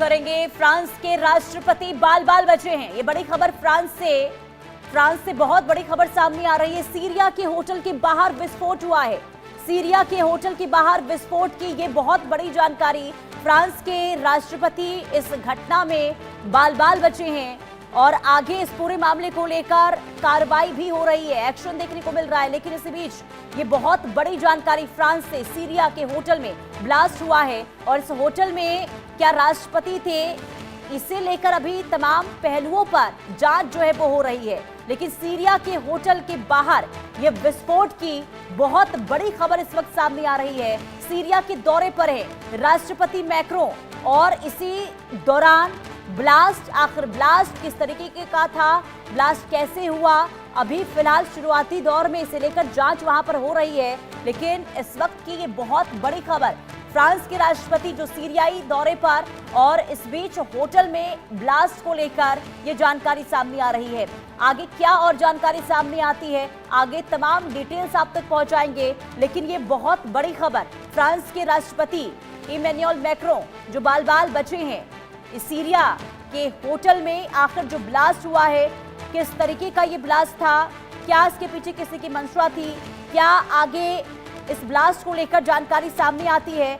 करेंगे। फ्रांस के राष्ट्रपति बाल बाल बचे हैं। ये बड़ी खबर फ्रांस से बहुत बड़ी खबर सामने आ रही है। सीरिया के होटल के बाहर विस्फोट हुआ है। सीरिया के होटल के बाहर विस्फोट की ये बहुत बड़ी जानकारी। फ्रांस के राष्ट्रपति इस घटना में बाल बाल बचे हैं और आगे इस पूरे मामले को लेकर कार्रवाई भी हो रही है, एक्शन देखने को मिल रहा है। लेकिन इसी बीच ये बहुत बड़ी जानकारी फ्रांस से, सीरिया के होटल में ब्लास्ट हुआ है और इस होटल में क्या राष्ट्रपति थे, इसे लेकर अभी तमाम पहलुओं पर जांच जो है वो हो रही है। लेकिन सीरिया के होटल के बाहर ये विस्फोट की बहुत बड़ी खबर इस वक्त सामने आ रही है। सीरिया के दौरे पर है राष्ट्रपति मैक्रों और इसी दौरान ब्लास्ट, आखिर ब्लास्ट किस तरीके का था, ब्लास्ट कैसे हुआ, अभी फिलहाल शुरुआती दौर में इसे लेकर जांच वहां पर हो रही है। लेकिन इस वक्त की ये बहुत बड़ी खबर, फ्रांस के राष्ट्रपति जो सीरियाई दौरे पर और इस बीच होटल में ब्लास्ट को लेकर ये जानकारी सामने आ रही है। आगे क्या और जानकारी सामने आती है, आगे तमाम डिटेल्स आप तक पहुंचाएंगे। लेकिन ये बहुत बड़ी खबर, फ्रांस के राष्ट्रपति इमैनुअल मैक्रों जो बाल बाल बचे हैं, इस सीरिया के होटल में आखिर जो ब्लास्ट हुआ है, किस तरीके का ये ब्लास्ट था, क्या इसके पीछे किसी की मंशा थी, क्या आगे इस ब्लास्ट को लेकर जानकारी सामने आती है,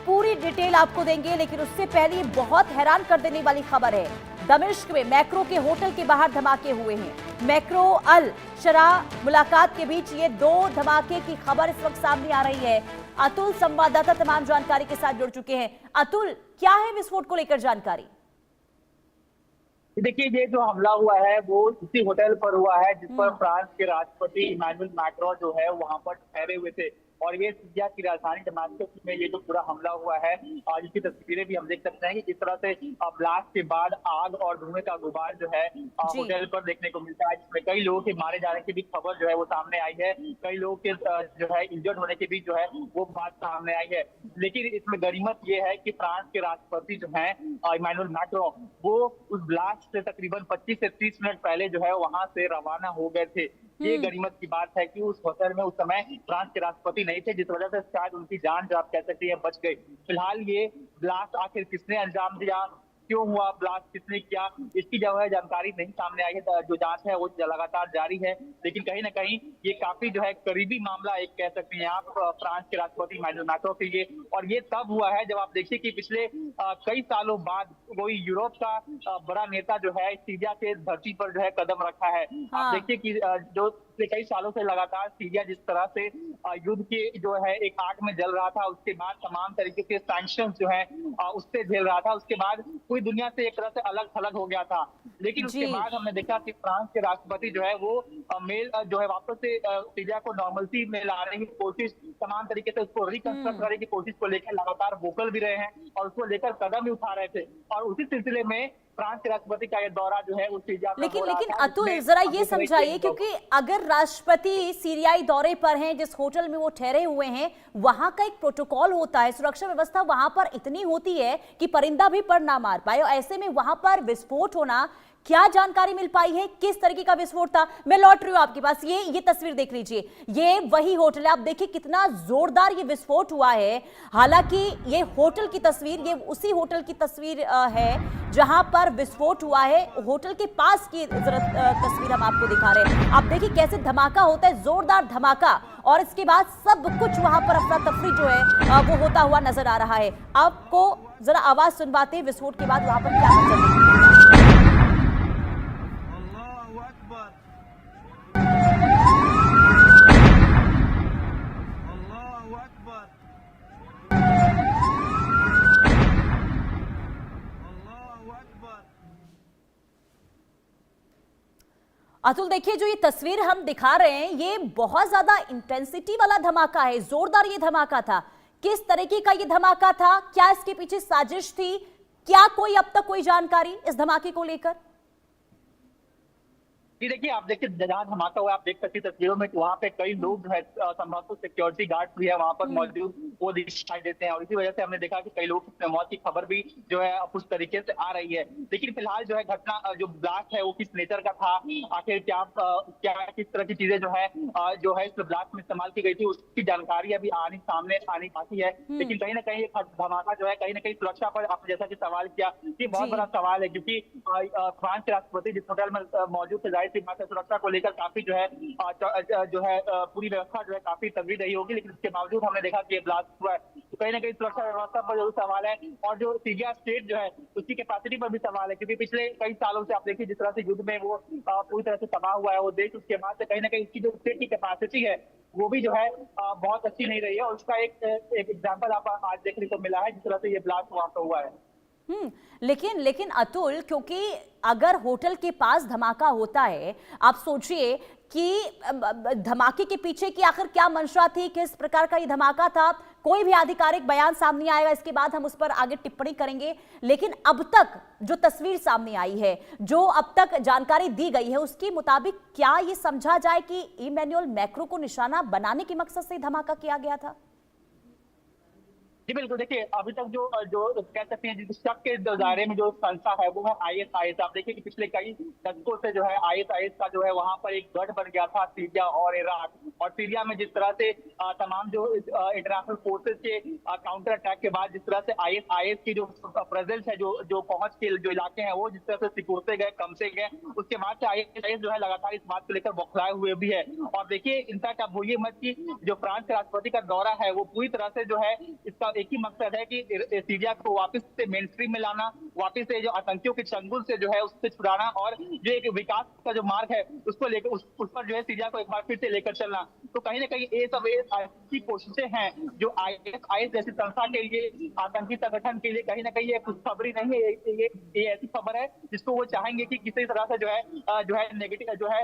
पूरी डिटेल आपको देंगे। लेकिन उससे पहले ये बहुत हैरान कर देने वाली खबर है। दमिश्क में मैक्रो के होटल के बाहर धमाके हुए हैं। मैक्रो अल शरा मुलाकात के बीच ये दो धमाके की खबर इस वक्त सामने आ रही है। अतुल संवाददाता तमाम जानकारी के साथ जुड़ चुके हैं। अतुल, क्या है विस्फोट को लेकर जानकारी? देखिए, ये जो हमला हुआ है वो उसी होटल पर हुआ है जिस पर फ्रांस के राष्ट्रपति इमैनुअल मैक्रों जो है वहां पर ठहरे हुए थे। और ये सीरिया की राजधानी दमिश्क में ये जो पूरा हमला हुआ है, आज इसकी तस्वीरें भी हम देख सकते हैं कि किस तरह से ब्लास्ट के बाद आग और धुएं का गुबार जो है होटल पर देखने को मिलता है, जिसमें कई लोगों के मारे जाने की भी खबर जो है वो सामने आई है। कई लोगों के जो है इंजर्ड होने की भी जो है वो बात सामने आई है। लेकिन इसमें गनीमत ये है कि फ्रांस के राष्ट्रपति जो है इमैनुअल मैक्रों, वो उस ब्लास्ट से तकरीबन 25 से 30 मिनट पहले जो है वहां से रवाना हो गए थे। ये गनीमत की बात है कि उस होटल में उस समय फ्रांस के राष्ट्रपति नहीं थे, जिस वजह से शायद उनकी जान जो आप कह सकते हैं बच गई। फिलहाल ये ब्लास्ट आखिर किसने अंजाम दिया, क्यों हुआ ब्लास्ट, किसने किया, इसकी जो है जानकारी नहीं सामने आई है। जो जांच है वो लगातार जारी है। लेकिन कहीं ना कहीं ये काफी जो है करीबी मामला एक कह सकते हैं आप फ्रांस के राष्ट्रपति इमैनुअल मैक्रों के लिए। और ये तब हुआ है जब आप देखिए कि पिछले कई सालों बाद कोई यूरोप का बड़ा नेता जो है सीरिया के धरती पर जो है कदम रखा है। आप देखिए कि जो कई सालों से लगातार सीरिया जिस तरह से युद्ध के जो है एक आग में जल रहा था, उसके बाद तमाम तरीके के सैंक्शंस जो है उससे झेल रहा था, उसके बाद पूरी दुनिया से एक तरह से अलग थलग हो गया था। लेकिन उसके बाद हमने देखा कि फ्रांस के राष्ट्रपति जो है वो मेल जो है वापस से सीरिया को नॉर्मलसी में लाने की कोशिश, तमाम तरीके से उसको रिकंस्ट्रक्ट करने की कोशिश को लेकर लगातार वोकल भी रहे हैं और उसको लेकर कदम भी उठा रहे थे। और उसी सिलसिले में फ्रांस के राष्ट्रपति का ये दौरा जो है वो सीरिया में हो रहा था। लेकिन अतुल, जरा ये समझाइए, क्योंकि अगर राष्ट्रपति सीरियाई दौरे पर हैं, जिस होटल में वो ठहरे हुए हैं, वहां का एक प्रोटोकॉल होता है, सुरक्षा व्यवस्था वहां पर इतनी होती है कि परिंदा भी पर ना मार पाए, और ऐसे में वहां पर विस्फोट होना, क्या जानकारी मिल पाई है, किस तरीके का विस्फोट था? मैं लौट रही हूं आपके पास। ये तस्वीर देख लीजिए, ये वही होटल है। आप देखिए कितना जोरदार ये विस्फोट हुआ है। हालांकि ये होटल की तस्वीर, ये उसी होटल की तस्वीर है जहां पर विस्फोट हुआ है। होटल के पास की तस्वीर हम आपको दिखा रहे हैं। आप देखिए कैसे धमाका होता है, जोरदार धमाका, और इसके बाद सब कुछ वहां पर अफरा तफरी जो है वो होता हुआ नजर आ रहा है। आपको जरा आवाज सुनवाते हैं विस्फोट के बाद वहां पर क्या मंजर। अतुल, देखिए जो ये तस्वीर हम दिखा रहे हैं, ये बहुत ज्यादा इंटेंसिटी वाला धमाका है, जोरदार ये धमाका था। किस तरीके का ये धमाका था, क्या इसके पीछे साजिश थी, क्या कोई अब तक कोई जानकारी इस धमाके को लेकर? जी देखिए, आप देखिए जहाँ धमाका हुआ आप देख सकते हैं तस्वीरों में कि वहाँ पे कई लोग जो है संभवतः सिक्योरिटी गार्ड भी है वहाँ पर मौजूद, वो दिखाई देते हैं और इसी वजह से हमने देखा कि कई लोग की मौत की खबर भी जो है उस तरीके से आ रही है। लेकिन फिलहाल जो है घटना जो ब्लास्ट है वो किस नेचर का था, आखिर क्या क्या किस तरह की चीजें जो है इस ब्लास्ट में इस्तेमाल की गई थी, उसकी जानकारी अभी सामने आनी बाकी है। लेकिन कहीं ना कहीं एक धमाका जो है कहीं ना कहीं सुरक्षा पर आपने जैसा कि सवाल किया, ये बहुत जी। बड़ा सवाल है क्योंकि फ्रांस के राष्ट्रपति जिस होटल में मौजूद थे, जाहिर सी बात है सुरक्षा को लेकर काफी पूरी व्यवस्था जो है काफी तगड़ी रही होगी। लेकिन इसके बावजूद हमने देखा कि ये ब्लास्ट हुआ है, तो कहीं ना कहीं सुरक्षा व्यवस्था पर जरूर सवाल है और जो सीरिया स्टेट जो है उसकी कैपेसिटी पर भी सवाल है, क्योंकि पिछले कई सालों से आप देखिए जिस तरह से युद्ध में वो पूरी तरह से तबाह हुआ है वो देश, उसके बाद से कहीं ना कहीं उसकी जो स्टेट की कैपेसिटी है वो भी जो है बहुत अच्छी नहीं रही है और उसका एक एग्जाम्पल आप आज देखने को मिला है जिस तरह से ये ब्लास्ट वहां पर हुआ है। लेकिन लेकिन अतुल, क्योंकि अगर होटल के पास धमाका होता है, आप सोचिए कि धमाके के पीछे की आखिर क्या मंशा थी, किस प्रकार का ये धमाका था, कोई भी आधिकारिक बयान सामने आएगा, इसके बाद हम उस पर आगे टिप्पणी करेंगे। लेकिन अब तक जो तस्वीर सामने आई है, जो अब तक जानकारी दी गई है, उसके मुताबिक क्या ये समझा जाए कि इमैनुअल मैक्रो को निशाना बनाने के मकसद से धमाका किया गया था? जी बिल्कुल, देखिए अभी तक जो जो कह सकते हैं जिस शक के दायरे में जो संस्था है वो है आईएसआईएस। आप देखिए कि पिछले कई दशकों से जो है आईएसआईएस का जो है वहां पर एक गढ़ बन गया था सीरिया और इराक, और सीरिया में जिस तरह से तमाम जो इंटरनेशनल फोर्सेस के काउंटर अटैक के बाद जिस तरह से आईएसआईएस की जो प्रेजेंस है, जो पहुंच के जो इलाके हैं वो जिस तरह से सिकुड़ते गए, कमते गए, उसके बाद से आईएसआईएस जो है लगातार इस बात को लेकर बौखलाए हुए भी है। और देखिए इनफैक्ट आप भूलिए मत कि जो फ्रांस के राष्ट्रपति का दौरा है वो पूरी तरह से जो है इसका एक ही मकसद है कि सीरिया को वापस से मेन स्ट्रीम में लाना, वापस से जो आतंकियों के चंगुल से जो है उससे छुड़ाना और जो एक विकास का जो मार्ग है उसको लेकर उस पर जो है सीरिया को एक बार फिर से लेकर चलना। तो कहीं ना कहीं ये सब ऐसी कोशिशें हैं जो आईएसआईएस जैसी संस्था के लिए, आतंकी संगठन के लिए कहीं ना कहीं ये खुशखबरी नहीं है, ये ऐसी खबर है जिसको वो चाहेंगे कि किसी तरह से जो है नेगेटिव जो है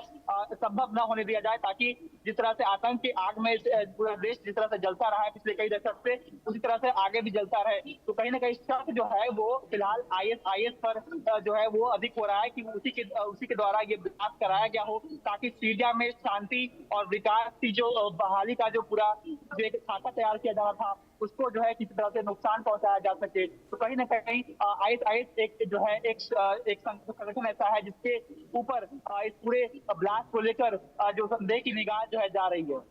संभव न होने दिया जाए, ताकि जिस तरह से आतंक की आग में पूरा देश जिस तरह से जलता रहा है पिछले कई दशक से, उसी तरह से आगे भी जलता रहे। तो कहीं ना कहीं शक जो है वो फिलहाल आईएसआईएस पर जो है वो अधिक हो रहा है कि उसी के द्वारा ये ब्लास्ट कराया गया हो, ताकि सीरिया में शांति और विकास की जो बहाली का जो पूरा जो एक खाका तैयार किया जा रहा था उसको जो है किसी तरह से नुकसान पहुंचाया जा सके। तो कहीं ना कहीं आईएसआईएस एक जो है एक संगठन ऐसा है जिसके ऊपर इस पूरे ब्लास्ट को लेकर जो संदेह की निगाह जो है जा रही है।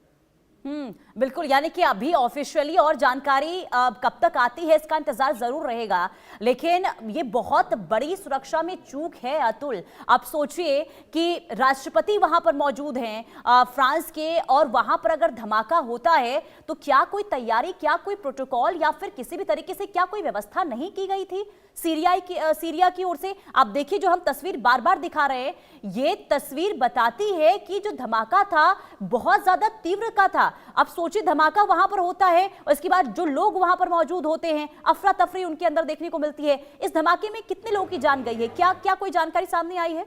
बिल्कुल, यानी कि अभी ऑफिशियली और जानकारी कब तक आती है इसका इंतजार जरूर रहेगा, लेकिन ये बहुत बड़ी सुरक्षा में चूक है अतुल। आप सोचिए कि राष्ट्रपति वहां पर मौजूद हैं फ्रांस के, और वहां पर अगर धमाका होता है तो क्या कोई तैयारी, क्या कोई प्रोटोकॉल या फिर किसी भी तरीके से क्या कोई व्यवस्था नहीं की गई थी सीरिया की ओर से? आप देखिए जो हम तस्वीर बार बार दिखा रहे हैं, ये तस्वीर बताती है कि जो धमाका था बहुत ज्यादा तीव्र का था। अब सोचिए धमाका वहां पर होता है और इसके बाद जो लोग वहां पर मौजूद होते हैं, अफरा तफरी उनके अंदर देखने को मिलती है। इस धमाके में कितने लोगों की जान गई है, क्या कोई जानकारी सामने आई है?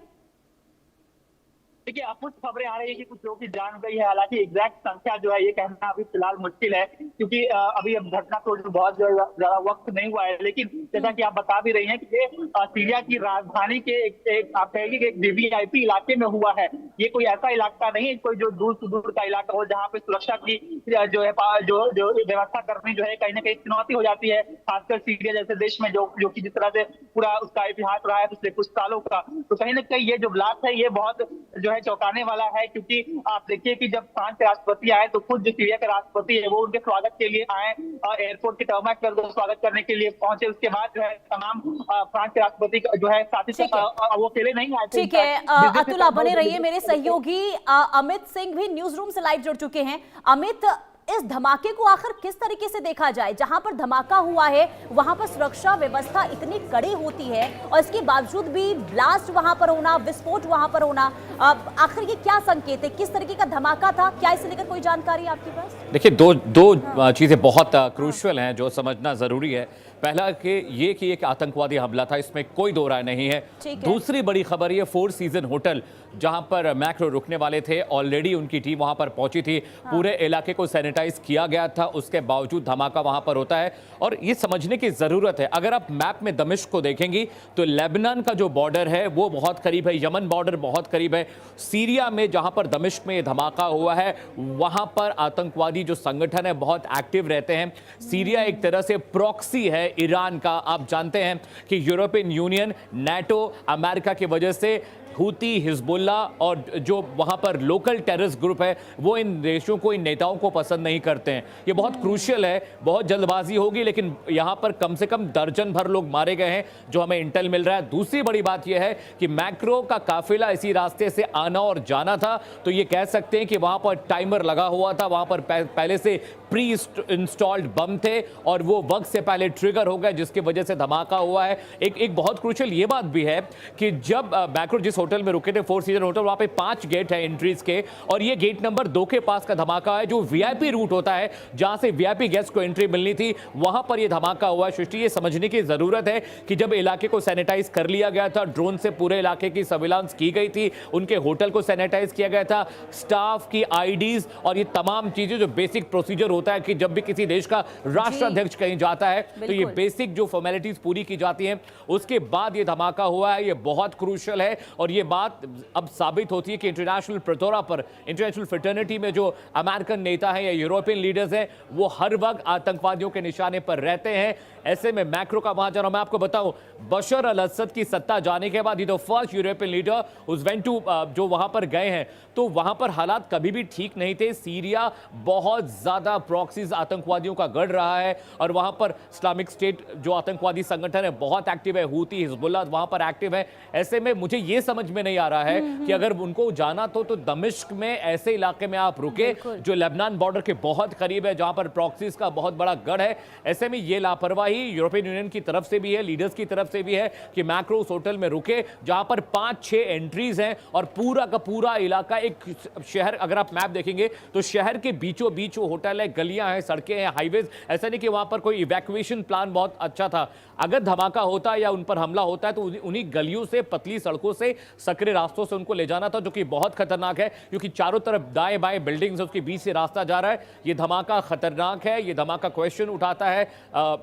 देखिए अब कुछ खबरें आ रही है कि कुछ लोगों की जान गई है, हालांकि एग्जैक्ट संख्या जो है ये कहना अभी फिलहाल मुश्किल है, क्योंकि अभी अब घटना तो बहुत ज्यादा वक्त नहीं हुआ है। लेकिन जैसा कि आप बता भी रही हैं कि ये सीरिया की राजधानी के एक आप कहेंगे कि एक वीवीआईपी इलाके में हुआ है। ये कोई ऐसा इलाका नहीं है कोई जो दूर सुदूर का इलाका हो जहाँ पे सुरक्षा की जो है जो व्यवस्था करनी जो है कहीं ना कहीं चुनौती हो जाती है, खासकर सीरिया जैसे देश में जो कि जिस तरह से पूरा उसका इतिहास रहा है पिछले कुछ सालों का। तो कहीं ना कहीं ये जो ब्लास्ट है ये बहुत जो चौंकाने वाला है, क्योंकि आप देखिए कि जब फ्रांस के राष्ट्रपति आए तो खुद जो सीरिया के राष्ट्रपति है वो उनके स्वागत के लिए आए, एयरपोर्ट के टर्माक पर स्वागत करने के लिए पहुंचे। उसके बाद जो है तमाम फ्रांस के राष्ट्रपति जो है साथी से वो अकेले नहीं आए थे। ठीक है अतुल, आप बने रहिए। मेरे सहयोगी अमित सिंह भी न्यूज रूम से लाइव जुड़ चुके हैं। अमित, इस धमाके को आखिर किस तरीके से देखा जाए? जहां पर धमाका हुआ है वहां पर सुरक्षा व्यवस्था इतनी कड़ी होती है और इसके बावजूद भी ब्लास्ट वहां पर होना, विस्फोट वहां पर होना, आखिर ये क्या संकेत है? किस तरीके का धमाका था? क्या इसे लेकर कोई जानकारी आपके पास? देखिए दो चीजें बहुत क्रूशियल हैं जो समझना जरूरी है। पहला कि ये कि एक आतंकवादी हमला था, इसमें कोई दो राय नहीं है। दूसरी बड़ी खबर ये फोर सीजन होटल जहां पर मैक्रो रुकने वाले थे, ऑलरेडी उनकी टीम वहां पर पहुंची थी। पूरे इलाके को सैनिटाइज किया गया था, उसके बावजूद धमाका वहां पर होता है। और ये समझने की जरूरत है, अगर आप मैप में दमिश्क को देखेंगी तो लेबनान का जो बॉर्डर है वो बहुत करीब है, यमन बॉर्डर बहुत करीब है। सीरिया में जहां पर दमिश्क में धमाका हुआ है वहां पर आतंकवादी जो संगठन है बहुत एक्टिव रहते हैं। सीरिया एक तरह से प्रॉक्सी है ईरान का। आप जानते हैं कि यूरोपियन यूनियन, नाटो, अमेरिका की वजह से हूती, हिजबुल्ला और जो वहां पर लोकल टेररिस्ट ग्रुप है वो इन देशों को, इन नेताओं को पसंद नहीं करते हैं। ये बहुत क्रूशियल है, बहुत जल्दबाजी होगी, लेकिन यहां पर कम से कम दर्जन भर लोग मारे गए हैं जो हमें इंटेल मिल रहा है। दूसरी बड़ी बात यह है कि मैक्रो का काफिला इसी रास्ते से आना और जाना था, तो ये कह सकते हैं कि वहां पर टाइमर लगा हुआ था, वहां पर पहले से प्री इंस्टॉल्ड बम थे और वो वक्त से पहले ट्रिगर हो गए, जिसकी वजह से धमाका हुआ है। एक बहुत क्रूशियल ये बात भी है कि जब मैक्रो जिस होटल में रुके थे, फोर सीजन होटल, वहां पे 5 गेट है एंट्रीज के, और ये गेट नंबर 2 के पास का धमाका है जो वीआईपी रूट होता है, जहां से वीआईपी गेस्ट को एंट्री मिलनी थी, वहां पर ये धमाका हुआ। सृष्टि, ये समझने की जरूरत है कि जब इलाके को सैनिटाइज कर लिया गया था, ड्रोन से पूरे इलाके की सर्विलांस की गई थी, उनके होटल को सैनिटाइज किया गया था, स्टाफ की आईडीज और ये तमाम चीजें जो बेसिक प्रोसीजर होता है कि जब भी किसी देश का राष्ट्राध्यक्ष कहीं जाता है तो ये बेसिक जो फॉर्मेलिटीज पूरी की जाती हैं, उसके बाद ये धमाका हुआ है। ये बहुत क्रूशियल है और ये बात अब साबित होती है कि इंटरनेशनल प्रेटोरा पर, इंटरनेशनल फ्रेटर्निटी में जो अमेरिकन नेता हैं या यूरोपियन लीडर्स हैं वो हर वक्त आतंकवादियों के निशाने पर रहते हैं। ऐसे में मैक्रो का वहां जाना, मैं आपको बताऊं, बशर अल असद की सत्ता जाने के बाद ये तो first European leader who's went to, जो वहां पर गए हैं, तो वहां पर हालात कभी भी ठीक नहीं थे। सीरिया बहुत ज्यादा प्रॉक्सीज आतंकवादियों का गढ़ रहा है और वहां पर इस्लामिक स्टेट जो आतंकवादी संगठन है बहुत एक्टिव है, हूती, हिजबुल्लाह वहां पर एक्टिव है। ऐसे में मुझे यह समझ में नहीं आ रहा है कि अगर उनको जाना तो दमिश्क में ऐसे इलाके में आप रुके जो लेबनान बॉर्डर के बहुत करीब है, जहां पर प्रॉक्सीज का बहुत बड़ा गढ़ है। ऐसे में यह लापरवाही यूरोपियन यूनियन की तरफ से भी है, लीडर्स की तरफ से भी है कि मैक्रो उस होटल में रुके जहां पर 5-6 एंट्रीज हैं और पूरा का पूरा इलाका एक शहर, अगर आप मैप देखेंगे तो शहर के बीचों बीच वो होटल है, गलियां हैं, सड़कें हैं, हाईवेज। ऐसा नहीं कि वहां पर कोई इवैक्यूएशन प्लान बहुत अच्छा था। अगर धमाका होता है या उन पर हमला होता है तो उन्हीं गलियों से, पतली सड़कों से, सकरे रास्तों से उनको ले जाना था, जो कि बहुत खतरनाक है क्योंकि चारों तरफ दाएं बाएं बिल्डिंग्स, उसके बीच से रास्ता जा रहा है। ये धमाका खतरनाक है, ये धमाका क्वेश्चन उठाता है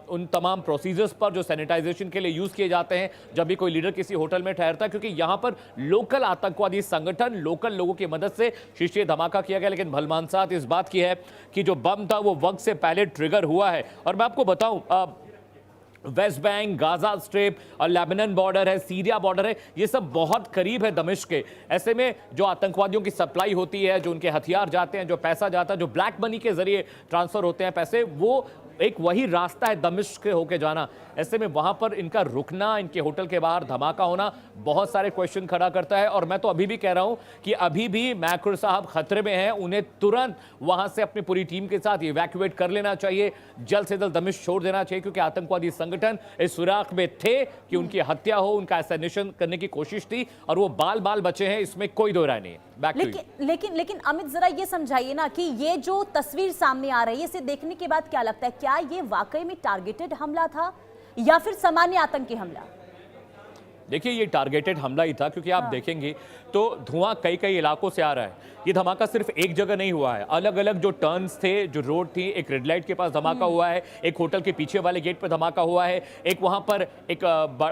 उन तमाम प्रोसीजर्स पर जो सैनिटाइजेशन के लिए यूज किए जाते हैं जब भी कोई लीडर किसी होटल में ठहरता है, क्योंकि यहां पर लोकल आतंकवादी संगठन, लोकल लोगों की मदद से शीशे धमाका किया गया। लेकिन भलमानसात इस बात की है कि जो बम था वो वक्त से पहले ट्रिगर हुआ है। और मैं आपको बताऊं, वेस्ट बैंक, गाजा स्ट्रिप और लेबनान बॉर्डर है, सीरिया बॉर्डर है, ये सब बहुत करीब है दमिश्क के। ऐसे में जो आतंकवादियों की सप्लाई होती है, जो उनके हथियार जाते हैं, जो पैसा जाता है, जो ब्लैक मनी के जरिए ट्रांसफर होते हैं पैसे, वो एक वही रास्ता है दमिश्क के होके जाना। ऐसे में वहां पर इनका रुकना, इनके होटल के बाहर धमाका होना बहुत सारे क्वेश्चन खड़ा करता है। और मैं तो अभी भी कह रहा हूं कि अभी भी मैक्रो साहब खतरे में हैं, उन्हें तुरंत वहां से अपनी पूरी टीम के साथ इवैक्यूएट कर लेना चाहिए, जल्द से जल्द दमिश्क छोड़ देना चाहिए, क्योंकि आतंकवादी संगठन इस सुराख में थे कि उनकी हत्या हो, उनका असैसिनेशन करने की कोशिश थी और वो बाल बाल बचे हैं, इसमें कोई दो राय नहीं है। लेकिन अमित, जरा ये समझाइए ना कि ये जो तस्वीर सामने आ रही है, इसे देखने के बाद क्या लगता है, क्या ये वाकई में टारगेटेड हमला था या फिर सामान्य आतंकी हमला? देखिए, ये टारगेटेड हमला ही था, क्योंकि आप देखेंगे तो धुआं कई कई इलाकों से आ रहा है। ये धमाका सिर्फ एक जगह नहीं हुआ है, अलग अलग जो टर्न्स थे, जो रोड थी, एक रेड लाइट के पास धमाका हुआ है, एक होटल के पीछे वाले गेट पर धमाका हुआ है, एक वहां पर एक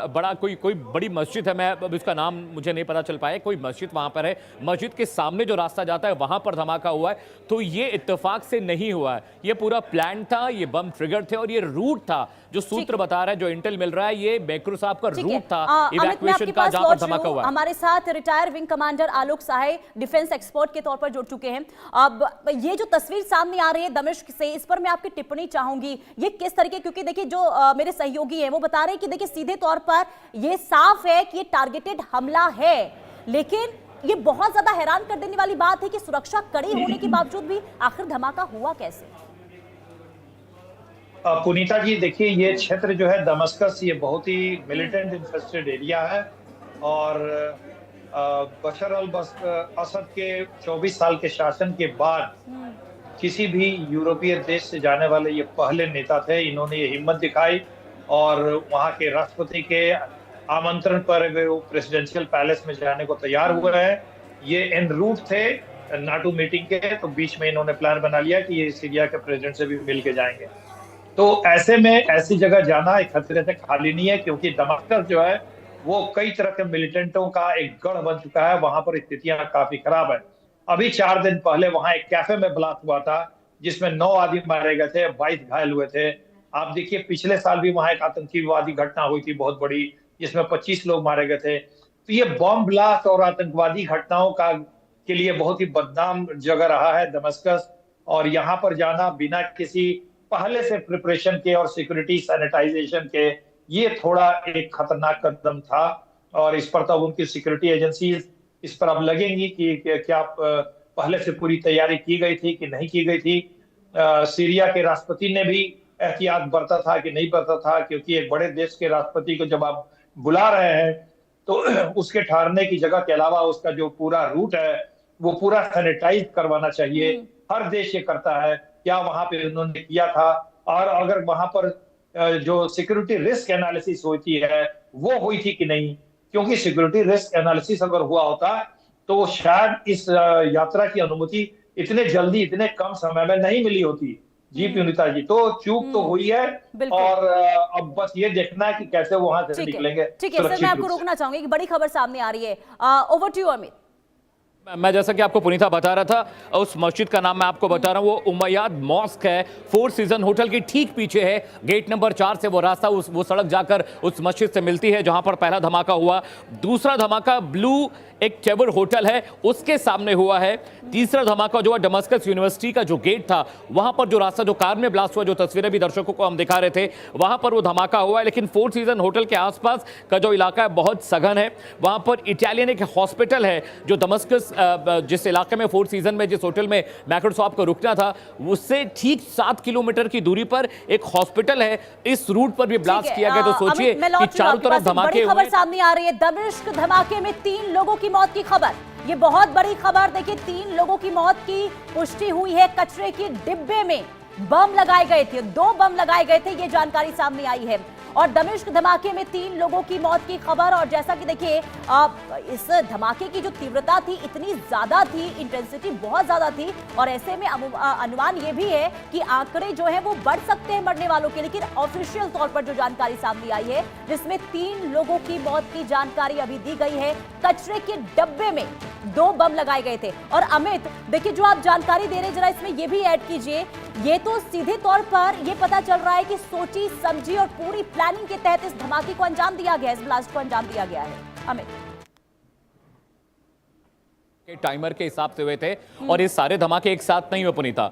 बड़ा कोई बड़ी मस्जिद है, मैं अब इसका नाम मुझे नहीं पता चल पाया, कोई मस्जिद वहां पर है, मस्जिद के सामने जो रास्ता जाता है वहां पर धमाका हुआ है। तो ये इत्तेफाक से नहीं हुआ है, ये पूरा प्लान था, ये बम ट्रिगर थे और ये रूट था, जो सूत्र बता रहा है, जो इंटेल मिल रहा है, ये मैक्रो साहब का रूट था इवैक्यूएशन का, जहां पर धमाका हुआ। हमारे साथ रिटायर विंग कमांडर आलोक सहाय डिफेंस एक्सपर्ट के तौर पर जुड़ चुके हैं। अब ये जो तस्वीर सामने आ रही है दमिश्क से, इस पर मैं आपकी टिप्पणी चाहूंगी, ये किस तरीके, क्योंकि देखिए जो मेरे सहयोगी हैं वो बता रहे हैं कि देखिए सीधे तौर पर ये साफ है कि ये टारगेटेड हमला है, लेकिन ये बहुत ज्यादा हैरान कर देने वाली बात है कि सुरक्षा कड़ी होने के बावजूद भी आखिर धमाका हुआ कैसे? पुनीता जी, देखिए, ये क्षेत्र जो है दमस्कस, ये बहुत ही मिलिटेंट इन्फेस्टेड एरिया है और बशर अल असद के 24 साल के शासन के बाद किसी भी यूरोपीय देश से जाने वाले ये पहले नेता थे। इन्होंने ये हिम्मत दिखाई और वहाँ के राष्ट्रपति के आमंत्रण पर वो प्रेसिडेंशियल पैलेस में जाने को तैयार हुए हैं। ये एन रूट थे नाटो मीटिंग के, तो बीच में इन्होंने प्लान बना लिया कि ये सीरिया के प्रेसिडेंट से भी मिल के जाएंगे। तो ऐसे में ऐसी जगह जाना एक खतरे से खाली नहीं है, क्योंकि दमास्कस जो है वो कई तरह के मिलिटेंटों का एक गढ़ बन चुका है। वहां पर स्थितियां काफी खराब है। अभी 4 दिन पहले वहां एक कैफे में ब्लास्ट हुआ था, जिसमें 9 आदमी मारे गए थे, 22 घायल हुए थे। आप देखिए, पिछले साल भी वहां एक आतंकवादी घटना हुई थी बहुत बड़ी, जिसमें 25 लोग मारे गए थे। तो ये बॉम्ब ब्लास्ट और आतंकवादी घटनाओं का के लिए बहुत ही बदनाम जगह रहा है दमस्कस। और यहाँ पर जाना बिना किसी पहले से प्रिपरेशन के और सिक्योरिटी सैनिटाइजेशन के, ये थोड़ा एक खतरनाक कदम था। और इस पर तो उनकी सिक्योरिटी एजेंसी इस पर अब लगेंगी कि क्या पहले से पूरी तैयारी की गई थी कि नहीं की गई थी। सीरिया के राष्ट्रपति ने भी एहतियात बरता था कि नहीं बरता था, क्योंकि एक बड़े देश के राष्ट्रपति को जब आप बुला रहे हैं तो उसके ठहरने की जगह के अलावा उसका जो पूरा रूट है वो पूरा सैनिटाइज करवाना चाहिए। हर देश ये करता है, क्या वहां पे उन्होंने किया था? और अगर वहां पर जो सिक्योरिटी रिस्क एनालिसिस होती है वो हुई थी कि नहीं? क्योंकि सिक्योरिटी रिस्क एनालिसिस अगर हुआ होता तो शायद इस यात्रा की अनुमति इतने जल्दी इतने कम समय में नहीं मिली होती। जी पुनीता जी, तो चूक तो हुई है और अब बस ये देखना है कि कैसे वहां से निकलेंगे। ठीक है सर, मैं आपको रोकना चाहूंगी कि बड़ी खबर सामने आ रही है। Over to you Amit. मैं जैसा कि आपको पुनीता बता रहा था, उस मस्जिद का नाम मैं आपको बता रहा हूं, वो उमैयाद मॉस्क है। 4 सीजन होटल के ठीक पीछे है। गेट नंबर 4 से वो रास्ता वो सड़क जाकर उस मस्जिद से मिलती है जहां पर पहला धमाका हुआ। दूसरा धमाका ब्लू एक टेबर होटल है उसके सामने हुआ है। तीसरा धमाका जो है दमस्कस यूनिवर्सिटी का जो गेट था वहां पर जो रास्ता जो कार में ब्लास्ट हुआ, जो तस्वीरें भी दर्शकों को हम दिखा रहे थे, वहां पर वो धमाका हुआ है। लेकिन 4 सीजन होटल के आसपास का जो इलाका है बहुत सघन है। वहां पर इटालियन एक हॉस्पिटल है जो दमस्कस जिस इलाके में 4 सीजन में जिस होटल में मैक्रोसॉफ्ट को रुकना था उससे ठीक 7 किलोमीटर की दूरी पर एक हॉस्पिटल है। इस रूट पर भी ब्लास्ट किया गया। तो सोचिए कि चारों तरफ धमाके खबर सामने आ रही है। दमिश्क धमाके में 3 लोगों की मौत की खबर, ये बहुत बड़ी खबर। देखिए 3 लोगों की मौत की पुष्टि हुई है। कचरे के डिब्बे में बम लगाए गए थे, 2 बम लगाए गए थे, ये जानकारी सामने आई है। और दमिश्क धमाके में 3 लोगों की मौत की खबर। और जैसा कि देखिए इस धमाके की जो तीव्रता थी इतनी ज्यादा थी, इंटेंसिटी बहुत ज्यादा थी। और ऐसे में अनुमान ये भी है कि आंकड़े जो है वो बढ़ सकते हैं मरने वालों के। लेकिन ऑफिशियल तौर पर जो जानकारी सामने आई है जिसमें 3 लोगों की मौत की जानकारी अभी दी गई है। कचरे के डब्बे में 2 बम लगाए गए थे। और अमित देखिए, जो आप जानकारी दे रहे हैं जरा इसमें ये भी ऐड कीजिए। ये तो सीधे तौर पर ये पता चल रहा है कि सोची समझी और पूरी प्लानिंग के तहत इस धमाके को अंजाम दिया गया है, इस ब्लास्ट को अंजाम दिया गया है। अमित, टाइमर के हिसाब से हुए थे और ये सारे धमाके एक साथ नहीं हुए पुनीता।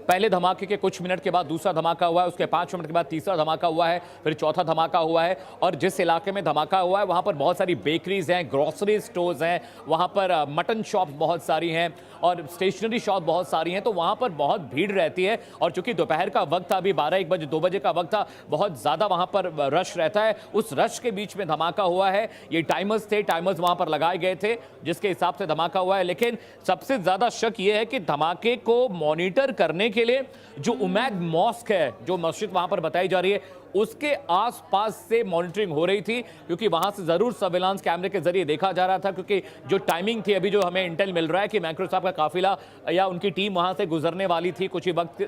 पहले धमाके के कुछ मिनट के बाद दूसरा धमाका हुआ है, उसके 5 मिनट के बाद तीसरा धमाका हुआ है, फिर चौथा धमाका हुआ है। और जिस इलाके में धमाका हुआ है वहां पर बहुत सारी बेकरीज हैं, ग्रोसरी स्टोर्स हैं, वहां पर मटन शॉप्स बहुत सारी हैं और स्टेशनरी शॉप बहुत सारी हैं। तो वहां पर बहुत भीड़ रहती है। और चूंकि दोपहर का वक्त था, अभी 12-1 बजे 2 बजे का वक्त था, बहुत ज्यादा वहां पर रश रहता है। उस रश के बीच में धमाका हुआ है। ये टाइमर्स थे, टाइमर्स वहां पर लगाए गए थे जिसके हिसाब से धमाका हुआ है। लेकिन सबसे ज्यादा शक यह है कि धमाके को मॉनिटर करने के लिए जो उमैद मॉस्क है, जो मस्जिद वहां पर बताई जा रही है, उसके आसपास से मॉनिटरिंग हो रही थी। क्योंकि वहां से जरूर सर्विलांस कैमरे के जरिए देखा जा रहा था। क्योंकि जो टाइमिंग थी, अभी जो हमें इंटेल मिल रहा है कि माइक्रोसॉफ्ट का काफिला या उनकी टीम वहां से गुजरने वाली थी कुछ ही वक्त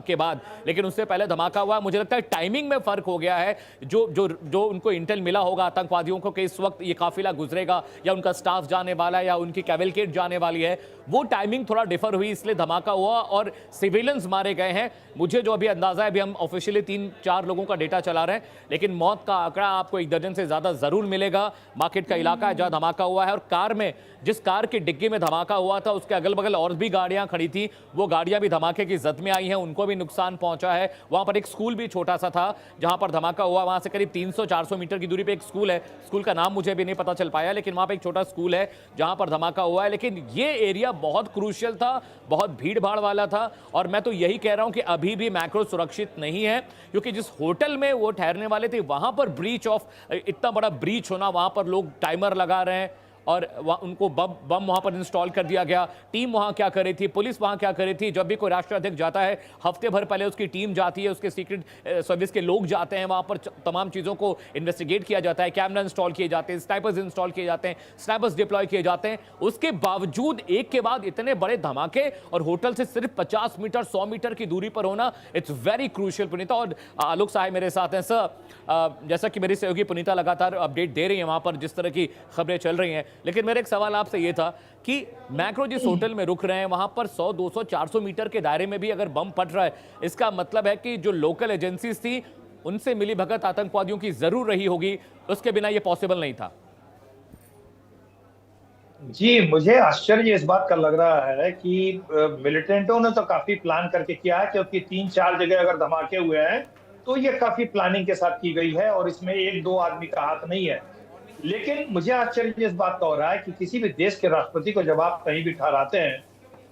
के बाद, लेकिन उससे पहले धमाका हुआ। मुझे लगता है टाइमिंग में फर्क हो गया है। जो उनको इंटेल मिला होगा आतंकवादियों को कि इस वक्त ये काफिला गुजरेगा या उनका स्टाफ जाने वाला है या उनकी कैवलकेड जाने वाली है, वो टाइमिंग थोड़ा डिफर हुई, इसलिए धमाका हुआ और सिविलियंस मारे गए हैं। मुझे जो अभी अंदाजा है, अभी हम ऑफिशियली 3-4 लोगों का डेटा चला रहे हैं, लेकिन मौत का आंकड़ा आपको 1 दर्जन से ज्यादा जरूर मिलेगा। मार्केट का इलाका है जहां धमाका हुआ है। और कार में, जिस कार के डिग्गी में धमाका हुआ था उसके अगल बगल और भी गाड़ियां खड़ी थी, वो गाड़ियां भी धमाके की जद में आई हैं, उनको भी नुकसान पहुंचा है। वहां पर एक स्कूल भी छोटा सा था जहां पर धमाका हुआ, वहां से करीब 300-400 मीटर की दूरी पे एक स्कूल है। स्कूल का नाम मुझे भी नहीं पता चल पाया, लेकिन वहां पर एक छोटा स्कूल है जहां पर धमाका हुआ है। लेकिन ये एरिया बहुत क्रूशियल था, बहुत भीड़ भाड़ वाला था। और मैं तो यही कह रहा हूं कि अभी भी मैक्रो सुरक्षित नहीं है, क्योंकि जिस होटल में वो ठहरने वाले थे वहां पर ब्रीच ऑफ, इतना बड़ा ब्रीच होना, वहां पर लोग टाइमर लगा रहे हैं और उनको बम वहां पर इंस्टॉल कर दिया गया। टीम वहां क्या कर रही थी, पुलिस वहां क्या कर रही थी? जब भी कोई राष्ट्राध्यक्ष जाता है हफ्ते भर पहले उसकी टीम जाती है, उसके सीक्रेट सर्विस के लोग जाते हैं वहां पर, तमाम चीजों को इन्वेस्टिगेट किया जाता है, कैमरा इंस्टॉल किए जाते हैं, स्नाइपर्स इंस्टॉल किए जाते हैं, स्नाइपर्स डिप्लॉय किए जाते हैं। उसके बावजूद एक के बाद इतने बड़े धमाके और होटल से सिर्फ 50 मीटर 100 मीटर की दूरी पर होना, इट्स वेरी क्रूशियल। पुनीता और आलोक साहब मेरे साथ हैं। सर, जैसा कि मेरी सहयोगी पुनीता लगातार अपडेट दे रही है वहां पर जिस तरह की खबरें चल रही हैं, लेकिन मेरा एक सवाल आपसे यह था कि मैक्रो जिस होटल में रुक रहे हैं वहां पर 100 200 400 मीटर के दायरे में भी अगर बम फट रहा है, इसका मतलब है कि जो लोकल एजेंसीज थी उनसे मिली भगत आतंकवादियों की जरूर रही होगी, उसके बिना यह पॉसिबल नहीं था। जी, मुझे आश्चर्य इस बात का लग रहा है कि मिलिटेंटों ने तो काफी प्लान करके किया है, क्योंकि 3-4 जगह अगर धमाके हुए हैं तो ये काफी प्लानिंग के साथ की गई है और इसमें 1-2 आदमी का हाथ नहीं है। लेकिन मुझे आश्चर्य इस बात का हो रहा है कि किसी भी देश के राष्ट्रपति को जब आप कहीं भी ठहराते हैं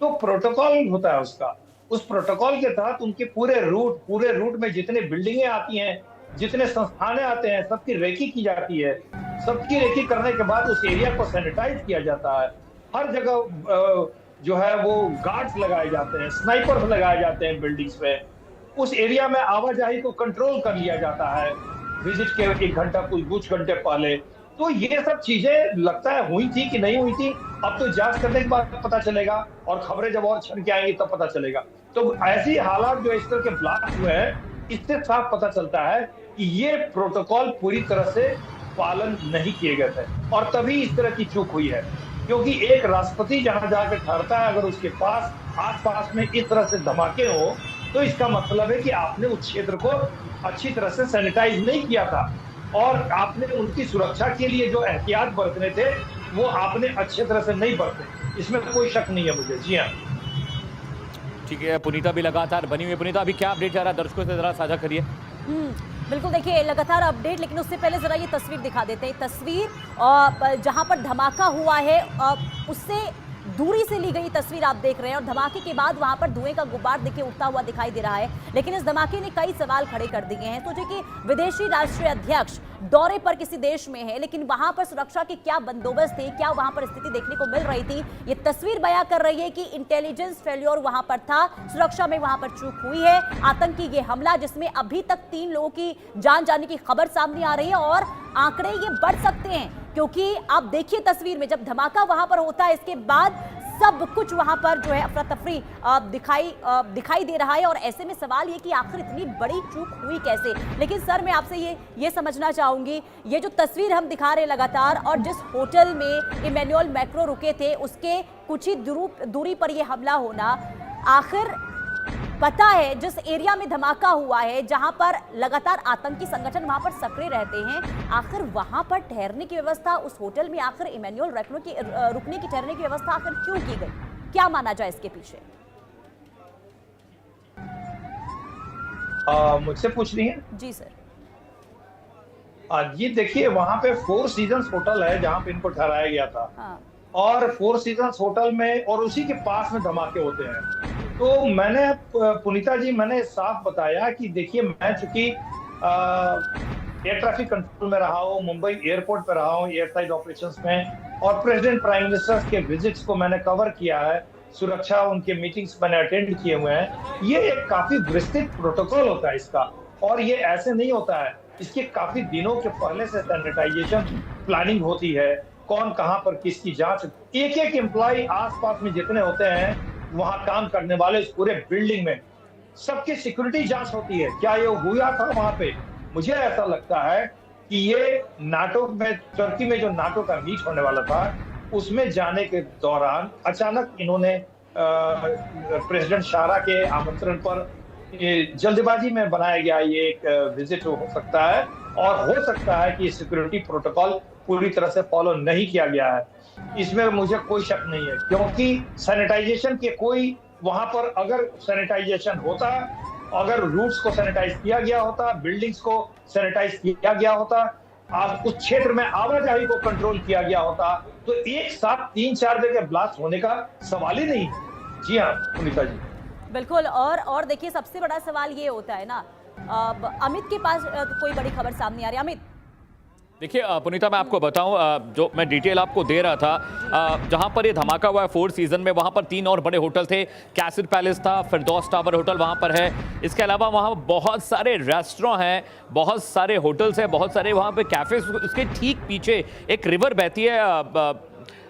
तो प्रोटोकॉल होता है उसका। उस प्रोटोकॉल के तहत उनके पूरे रूट में जितने बिल्डिंगें आती हैं, जितने संस्थानें आते हैं, सबकी रेकी की जाती है। सबकी रेकी करने के बाद उस एरिया को सैनिटाइज किया जाता है। हर जगह जो है वो गार्ड्स लगाए जाते हैं, स्नाइपर्स लगाए जाते हैं बिल्डिंग्स में। उस एरिया में आवाजाही को कंट्रोल कर लिया जाता है विजिट के 1 घंटा कुछ घंटे पहले। तो ये सब चीजें लगता है हुई थी कि नहीं हुई थी, अब तो जांच करने के बाद पता चलेगा और खबरें जब और छन के आएंगी तब पता चलेगा। तो ऐसी हालात जो इस तरह के ब्लास्ट हुए हैं, इससे साफ पता चलता है कि ये प्रोटोकॉल पूरी तरह से पालन नहीं किए गए थे और तभी इस तरह की चूक हुई है। क्योंकि एक राष्ट्रपति जहां जाकर ठहरता है, अगर उसके पास आसपास में इस तरह से धमाके हो तो इसका मतलब है कि आपने उस क्षेत्र को अच्छी तरह से सैनिटाइज नहीं किया था और आपने उनकी सुरक्षा के लिए जो एहतियात बरतने थे वो आपने अच्छे तरह से नहीं बरते। इसमें कोई शक नहीं है मुझे। जी हाँ, ठीक है। पुनीता भी लगातार बनी हुई है। पुनीता, अभी क्या अपडेट जा रहा है, दर्शकों से जरा साझा करिए। बिल्कुल, देखिए लगातार अपडेट, लेकिन उससे पहले जरा ये तस्वीर दिखा देते हैं। तस्वीर जहां पर धमाका हुआ है उससे दूरी से ली गई तस्वीर आप देख रहे हैं और धमाके के बाद वहां पर धुएं का गुब्बार देखिए उठता हुआ दिखाई दे रहा है। लेकिन इस धमाके ने कई सवाल खड़े कर दिए हैं। सोचिए कि विदेशी राष्ट्रीय अध्यक्ष दौरे पर किसी देश में है, लेकिन वहां पर सुरक्षा के क्या बंदोबस्त थे, क्या वहां पर स्थिति देखने को मिल रही थी, ये तस्वीर बयां कर रही है कि इंटेलिजेंस फेल्योर वहां पर था, सुरक्षा में वहां पर चूक हुई है। आतंकी ये हमला जिसमें अभी तक 3 लोगों की जान जाने की खबर सामने आ रही है और आंकड़े ये बढ़ सकते हैं, क्योंकि आप देखिए तस्वीर में जब धमाका वहां पर होता है इसके बाद सब कुछ वहां पर जो है अफरा तफरी दिखाई दे रहा है। और ऐसे में सवाल ये कि आखिर इतनी बड़ी चूक हुई कैसे। लेकिन सर, मैं आपसे ये समझना चाहूंगी, ये जो तस्वीर हम दिखा रहे लगातार और जिस होटल में इमैनुअल मैक्रो रुके थे उसके कुछ ही दूरी पर यह हमला होना, आखिर पता है जिस एरिया में धमाका हुआ है, जहां पर लगातार आतंकी संगठन वहां पर सक्रिय रहते हैं, आखिर वहां पर ठहरने की व्यवस्था उस होटल में आखिर इमैनुअल मैक्रो की रुकने की ठहरने की व्यवस्था आखिर क्यों की गई? क्या माना जाए इसके पीछे? मुझसे पूछ रही है? जी सर। जी देखिए, वहां पे 4 सीजन्स होटल है जहां पे इनको ठहराया गया था। हाँ। और 4 सीजन्स होटल में और उसी के पास में धमाके होते हैं। तो मैंने पुनीता जी मैंने साफ बताया कि देखिए, मैं चूंकि एयर ट्रैफिक कंट्रोल में रहा हूँ, मुंबई एयरपोर्ट पे रहा हूँ, एयर साइड ऑपरेशंस में, और प्रेसिडेंट प्राइम मिनिस्टर के विजिट्स को मैंने कवर किया है, सुरक्षा उनके मीटिंग्स मैंने अटेंड किए हुए हैं। ये एक काफी विस्तृत प्रोटोकॉल होता है इसका, और ये ऐसे नहीं होता है, इसके काफी दिनों के पहले से सैनिटाइजेशन प्लानिंग होती है, कौन कहां पर किसकी जांच, एक एक एम्प्लॉय आसपास में जितने होते हैं वहां काम करने वाले उस पूरे बिल्डिंग में सबकी सिक्योरिटी जांच होती है। क्या ये हुआ था वहां पे? मुझे ऐसा लगता है कि ये नाटो में, तुर्की में जो नाटो का मीट होने वाला था उसमें जाने के दौरान अचानक इन्होंने प्रेसिडेंट शारा के आमंत्रण पर जल्दबाजी में बनाया गया ये एक विजिट हो सकता है, और हो सकता है कि सिक्योरिटी प्रोटोकॉल पूरी तरह से फॉलो नहीं किया गया है। इसमें मुझे कोई शक नहीं है, क्योंकि सैनिटाइजेशन के कोई वहां पर अगर सैनिटाइजेशन होता, अगर रूट्स को सैनिटाइज किया गया होता, बिल्डिंग्स को सैनिटाइज किया गया होता, आप उस क्षेत्र में आवाजाही को कंट्रोल किया गया होता, तो एक साथ 3-4 जगह ब्लास्ट होने का सवाल ही नहीं है। जी हाँ पुनीता जी, बिल्कुल। और देखिए, सबसे बड़ा सवाल ये होता है ना, अमित के पास कोई बड़ी खबर सामने आ रही है। अमित, देखिए पुनीता, मैं आपको बताऊं, जो मैं डिटेल आपको दे रहा था, जहां पर ये धमाका हुआ है फोर सीजन में, वहां पर 3 और बड़े होटल थे। कैसिड पैलेस था, फिरदौस टावर होटल वहां पर है। इसके अलावा वहां बहुत सारे रेस्टोरेंट हैं, बहुत सारे होटल्स हैं, बहुत सारे वहां पे कैफे। उसके ठीक पीछे एक रिवर बहती है,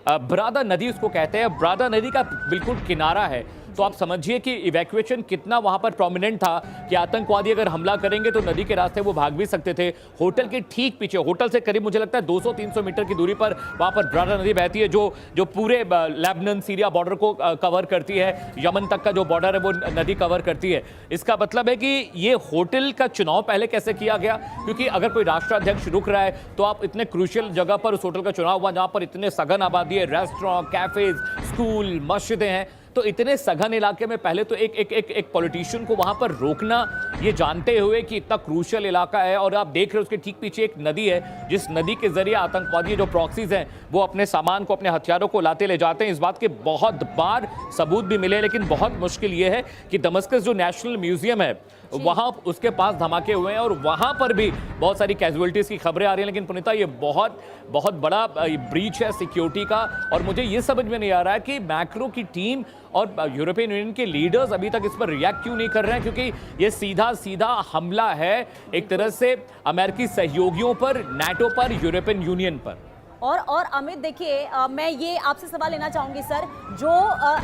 ब्रादा नदी उसको कहते हैं। ब्रादा नदी का बिल्कुल किनारा है। तो आप समझिए कि इवैक्यूएशन कितना वहां पर प्रोमिनेंट था कि आतंकवादी अगर हमला करेंगे तो नदी के रास्ते वो भाग भी सकते थे। होटल के ठीक पीछे, होटल से करीब मुझे लगता है 200-300 मीटर की दूरी पर वहां पर ब्रादा नदी बहती है, जो पूरे लेबनान सीरिया बॉर्डर को कवर करती है। यमन तक का जो बॉर्डर है वो नदी कवर करती है। इसका मतलब है कि ये होटल का चुनाव पहले कैसे किया गया, क्योंकि अगर कोई राष्ट्राध्यक्ष रुक रहा है तो आप इतने क्रूशियल जगह पर उस होटल का चुनाव हुआ जहां पर इतने सघन आबादी है, रेस्टोरेंट, कैफेज, स्कूल, मस्जिदें हैं। तो इतने सघन इलाके में पहले तो एक पॉलिटिशियन को वहां पर रोकना, ये जानते हुए कि इतना क्रूशियल इलाका है, और आप देख रहे हो उसके ठीक पीछे एक नदी है, जिस नदी के जरिए आतंकवादी जो प्रॉक्सीज हैं वो अपने सामान को, अपने हथियारों को लाते ले जाते हैं। इस बात के बहुत बार सबूत भी मिले, लेकिन बहुत मुश्किल ये है कि दमस्कस जो नेशनल म्यूजियम है वहां, उसके पास धमाके हुए हैं और वहां पर भी बहुत सारी कैजुअलिटीज की खबरें आ रही हैं। लेकिन पुनीता, ये बहुत बड़ा ब्रीच है सिक्योरिटी का, और मुझे ये समझ में नहीं आ रहा है कि मैक्रो की टीम और यूरोपियन यूनियन के लीडर्स अभी तक इस पर रिएक्ट क्यों नहीं कर रहे हैं, क्योंकि ये सीधा हमला है एक तरह से अमेरिकी सहयोगियों पर, नाटो पर, यूरोपियन यूनियन पर। और अमित, देखिए, मैं ये आपसे सवाल लेना चाहूंगी सर। जो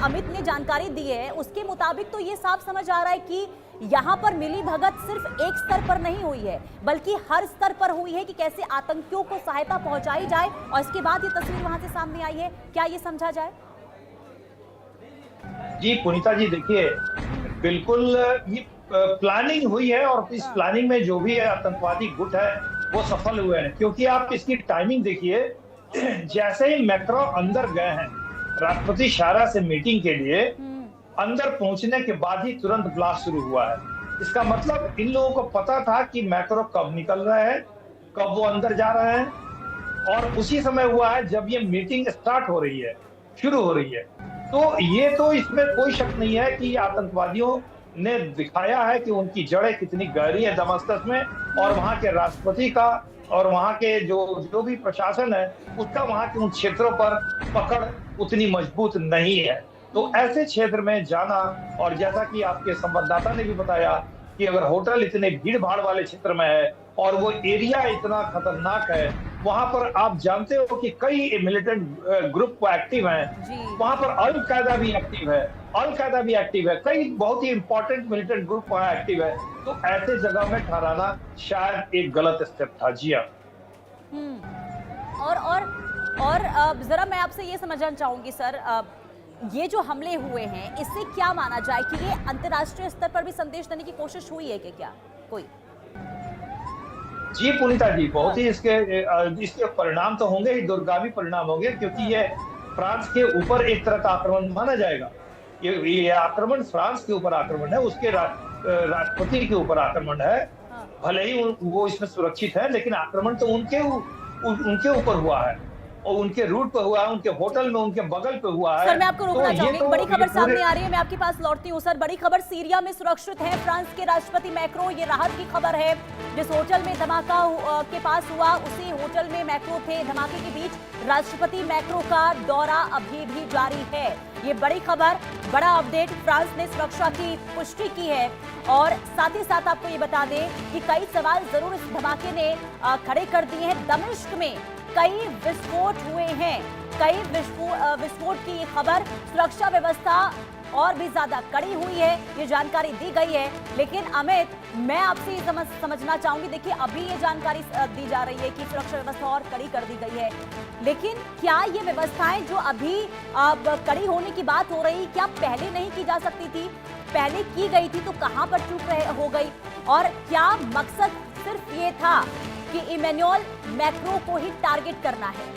अमित ने जानकारी दी है उसके मुताबिक तो ये साफ समझ आ रहा है कि यहाँ पर मिली भगत सिर्फ एक स्तर पर नहीं हुई है, बल्कि हर स्तर पर हुई है कि कैसे आतंकियों को सहायता पहुंचाई जाए, और इसके बाद ये तस्वीर वहां से सामने आई है। क्या ये समझा जाए? जी पुनीता जी, देखिए, बिल्कुल ये प्लानिंग हुई है, और इस प्लानिंग में जो भी आतंकवादी गुट है वो सफल हुए हैं। क्योंकि आप इसकी टाइमिंग देखिए, जैसे ही मैक्रो अंदर गए हैं राष्ट्रपति शारा से मीटिंग के लिए, अंदर पहुंचने के बाद ही तुरंत ब्लास्ट शुरू हुआ है। इसका मतलब इन लोगों को पता था कि मैक्रो कब निकल रहे हैं, कब वो अंदर जा रहे हैं, और उसी समय हुआ है जब ये मीटिंग स्टार्ट हो रही है, शुरू हो रही है। तो ये तो इसमें कोई शक नहीं है कि आतंकवादियों ने दिखाया है कि उनकी जड़ें कितनी गहरी है दमस्कस में, और वहां के राष्ट्रपति का और वहां के जो भी प्रशासन है उसका वहां के उन क्षेत्रों पर पकड़ उतनी मजबूत नहीं है। तो ऐसे क्षेत्र में जाना, और जैसा कि आपके संवाददाता ने भी बताया कि अगर होटल इतने भीड़ भाड़ वाले क्षेत्र में है और वो एरिया इतना खतरनाक है, वहां पर आप जानते हो कि कई मिलिटेंट ग्रुप को एक्टिव हैं, वहां पर अल कायदा भी एक्टिव है, कई बहुत ही इंपॉर्टेंट मिलिटेंट ग्रुप वहां एक्टिव है। तो ऐसे जगह में ठहराना शायद एक गलत स्टेप था। जी हाँ। और जरा मैं आपसे ये समझना चाहूंगी सर, ये जो हमले हुए हैं इससे क्या माना जाए कि ये अंतर्राष्ट्रीय स्तर पर भी संदेश देने की कोशिश हुई है कि क्या कोई? जी पुनीता जी, बहुत ही इसके परिणाम तो होंगे ही, दूरगामी परिणाम होंगे, क्योंकि ये फ्रांस के ऊपर एक तरह का आक्रमण माना जाएगा। ये आक्रमण फ्रांस के ऊपर आक्रमण है, उसके राष्ट्रपति के ऊपर आक्रमण है। भले ही वो इसमें सुरक्षित है, लेकिन आक्रमण तो उनके ऊपर हुआ है, और उनके रूट पर हुआ है, उनके होटल में, उनके बगल पे हुआ है। सर, मैं आपको रोकना चाहूंगी, बड़ी खबर सामने आ रही है, मैं आपके पास लौटती हूँ सर। बड़ी खबर, सीरिया में सुरक्षित है फ्रांस के राष्ट्रपति मैक्रो, ये राहत की खबर है। जिस होटल में धमाका के पास हुआ उसी होटल में मैक्रो थे। धमाके के बीच राष्ट्रपति मैक्रो का दौरा अभी भी जारी है। ये बड़ी खबर, बड़ा अपडेट, फ्रांस ने सुरक्षा की पुष्टि की है। और साथ ही साथ आपको ये बता दें कि कई सवाल जरूर इस धमाके ने खड़े कर दिए हैं। दमिश्क में कई विस्फोट हुए हैं, कई विस्फोट की ये खबर, सुरक्षा व्यवस्था और भी ज्यादा कड़ी हुई है, ये जानकारी दी गई है। लेकिन अमित, मैं आपसे ये समझना चाहूंगी, देखिए अभी ये जानकारी दी जा रही है कि सुरक्षा व्यवस्था और कड़ी कर दी गई है, लेकिन क्या ये व्यवस्थाएं जो अभी कड़ी होने की बात हो रही, क्या पहले नहीं की जा सकती थी? पहले की गई थी तो कहां पर चूक हो गई? और क्या मकसद सिर्फ ये था कि इमैनुअल मैक्रो को ही टारगेट करना है?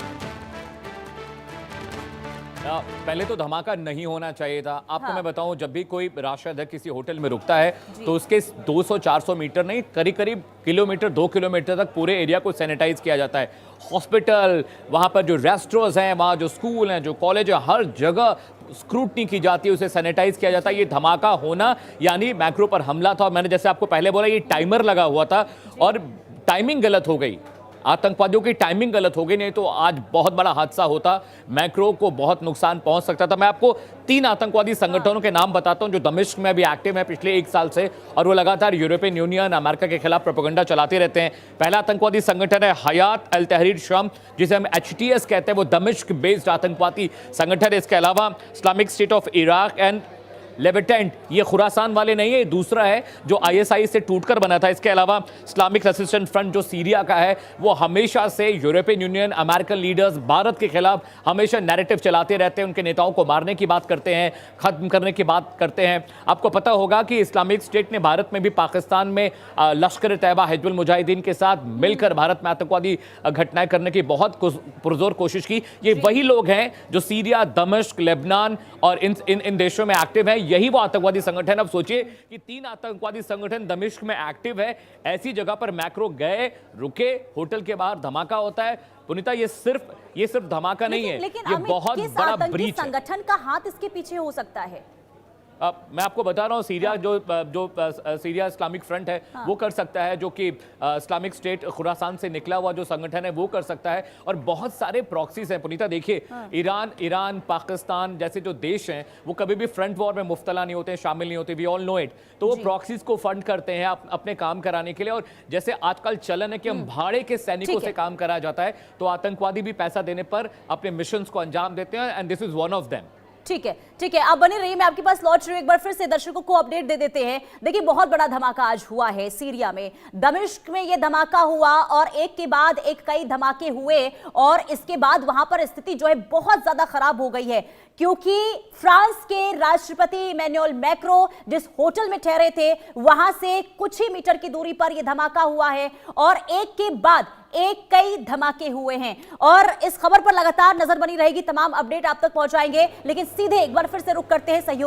पहले तो धमाका नहीं होना चाहिए था। आपको मैं बताऊं, जब भी कोई राष्ट्राध्यक्ष किसी होटल में रुकता है तो उसके 200-400 मीटर नहीं, करीब करीब किलोमीटर, 2 किलोमीटर तक पूरे एरिया को सैनिटाइज किया जाता है। हॉस्पिटल, वहां पर जो रेस्टोरेंट्स हैं, वहां जो स्कूल हैं, जो कॉलेज है, हर जगह स्क्रूटनी की जाती है, उसे सैनिटाइज किया जाता है। ये धमाका होना यानी मैक्रो पर हमला था। और मैंने जैसे आपको पहले बोला, ये टाइमर लगा हुआ था और टाइमिंग गलत हो गई। आतंकवादियों की टाइमिंग गलत हो गई, नहीं तो आज बहुत बड़ा हादसा होता, मैक्रो को बहुत नुकसान पहुंच सकता था। मैं आपको 3 आतंकवादी संगठनों के नाम बताता हूं जो दमिश्क में भी एक्टिव है पिछले 1 साल से, और वो लगातार यूरोपियन यूनियन, अमेरिका के खिलाफ प्रोपेगेंडा चलाते रहते हैं। पहला आतंकवादी संगठन है हयात अल तहरीर शम, जिसे हम HTS कहते हैं, वो दमिश्क बेस्ड आतंकवादी संगठन है। इसके अलावा Islamic State of Iraq and Levant, ये खुरासान वाले नहीं है, ये दूसरा है जो ISI से टूटकर बना था। इसके अलावा इस्लामिक रेसिस्टेंस फ्रंट जो सीरिया का है, वो हमेशा से European union, American leaders, Bharat के खिलाफ हमेशा नैरेटिव चलाते रहते हैं, उनके नेताओं को मारने की बात करते हैं, खत्म करने की बात करते हैं। आपको पता होगा कि इस्लामिक स्टेट ने भारत में भी पाकिस्तान में लश्कर तैयबा, हिजबुल मुजाहिदीन के साथ मिलकर भारत में आतंकवादी घटनाएं करने की बहुत पुरजोर कोशिश की। ये वही लोग हैं जो सीरिया, दमिश्क, लेबनान और इन देशों में एक्टिव है। यही वो आतंकवादी संगठन। अब सोचिए कि 3 आतंकवादी संगठन दमिश्क में एक्टिव है, ऐसी जगह पर मैक्रो गए, रुके, होटल के बाहर धमाका होता है। पुनीता, ये सिर्फ धमाका नहीं है, ये बहुत बड़ा ब्रीच है। संगठन का हाथ इसके पीछे हो सकता है। मैं आपको बता रहा हूँ, सीरिया जो सीरिया इस्लामिक फ्रंट है, वो कर सकता है, जो कि इस्लामिक स्टेट खुरासान से निकला हुआ जो संगठन है वो कर सकता है। और बहुत सारे प्रॉक्सीज हैं पुनीता। देखिए, ईरान, पाकिस्तान जैसे जो देश हैं, वो कभी भी फ्रंट वॉर में मुफ्तला नहीं होते, शामिल नहीं होते, वी ऑल नो इट। तो वो प्रॉक्सीज को फंड करते हैं अपने काम कराने के लिए। और जैसे आजकल चलन है कि हम भाड़े के सैनिकों से काम कराया जाता है, तो आतंकवादी भी पैसा देने पर अपने मिशन को अंजाम देते हैं, and this is one of them. ठीक है, आप बने रहिए, मैं आपके पास लौट रही हूं। एक बार फिर से दर्शकों को अपडेट दे देते हैं। देखिए, बहुत बड़ा धमाका आज हुआ है सीरिया में, दमिश्क में यह धमाका हुआ, और एक के बाद एक कई धमाके हुए, और इसके बाद वहां पर स्थिति जो है बहुत ज्यादा खराब हो गई है, क्योंकि फ्रांस के राष्ट्रपति इमैनुअल मैक्रो जिस होटल में ठहरे थे, वहां से कुछ ही मीटर की दूरी पर यह धमाका हुआ है, और एक के बाद एक कई धमाके हुए हैं। और इस खबर पर लगातार नजर बनी रहेगी, तमाम अपडेट आप तक पहुंचाएंगे। लेकिन सीधे एक बार फिर से रुक करते हैं सहयोगी